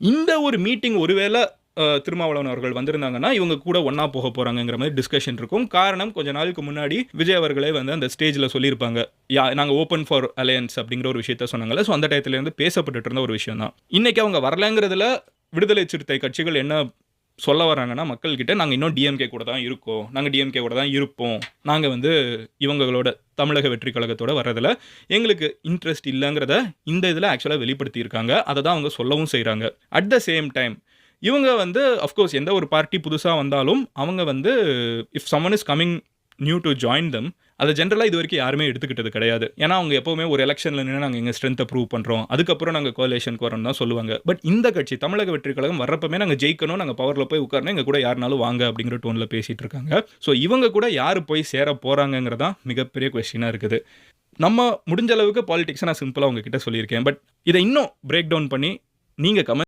இந்த ஒரு மீட்டிங் ஒருவேளை திருமாவளவன் அவர்கள் வந்திருந்தாங்கன்னா இவங்க கூட ஒன்னா போக போறாங்கிற மாதிரி டிஸ்கஷன் இருக்கும். காரணம், கொஞ்ச நாளுக்கு முன்னாடி விஜய் அவர்களே வந்து அந்த ஸ்டேஜ்ல சொல்லியிருப்பாங்க, நாங்க ஓப்பன் ஃபார் அலையன்ஸ் அப்படிங்கிற ஒரு விஷயத்த சொன்னாங்கல்ல. ஸோ அந்த டயத்துல இருந்து பேசப்பட்டு இருந்த ஒரு விஷயம் தான். இன்னைக்கு அவங்க வரலங்கிறதுல விடுதலை சிறுத்தை கட்சிகள் என்ன சொல்ல வராங்கன்னா, மக்கள் கிட்ட நாங்க இன்னும் டிஎம்கே கூட தான் இருக்கோம், நாங்க டிஎம்கே கூட தான் இருப்போம், நாங்க வந்து இவங்களோட தமிழக வெற்றி கழகத்தோட வர்றதுல எங்களுக்கு இன்ட்ரெஸ்ட் இல்லைங்கிறத இந்த இதில் ஆக்சுவலாக வெளிப்படுத்தி இருக்காங்க. அதை தான் அவங்க சொல்லவும் செய்கிறாங்க. அட் த சேம் டைம் இவங்க வந்து அஃப்கோர்ஸ் எந்த ஒரு பார்ட்டி புதுசாக வந்தாலும் அவங்க வந்து if someone is coming new to join தம், அதை ஜென்ரலாக இது வரைக்கும் யாருமே எடுத்துக்கிட்டது கிடையாது. ஏன்னா அவங்க எப்போவுமே ஒரு எலெக்ஷனில் நின்று நாங்கள் எங்கள் ஸ்ட்ரென்த்தை ப்ரூவ் பண்ணுறோம், அதுக்கப்புறம் நாங்கள் கோலேஷனுக்கு வரோம் தான் சொல்லுவாங்க. பட் இந்த கட்சி தமிழக வெற்றி கழகம் வர்றப்பமே நாங்கள் ஜெயிக்கணும், நாங்கள் பவரில் போய் உட்காரணும், எங்கள் கூட யாருனாலும் வாங்க அப்படிங்கிற டோனில் பேசிகிட்டு இருக்காங்க. ஸோ இவங்க கூட யார் போய் சேர போகிறாங்கங்கிறதான் மிகப்பெரிய கொஸ்டினாக இருக்குது. நம்ம முடிஞ்ச அளவுக்கு பாலிடிக்ஸை நான் சிம்பிளாக உங்ககிட்ட சொல்லியிருக்கேன். பட் இதை இன்னும் பிரேக் டவுன் பண்ணி நீங்கள் கமெண்ட்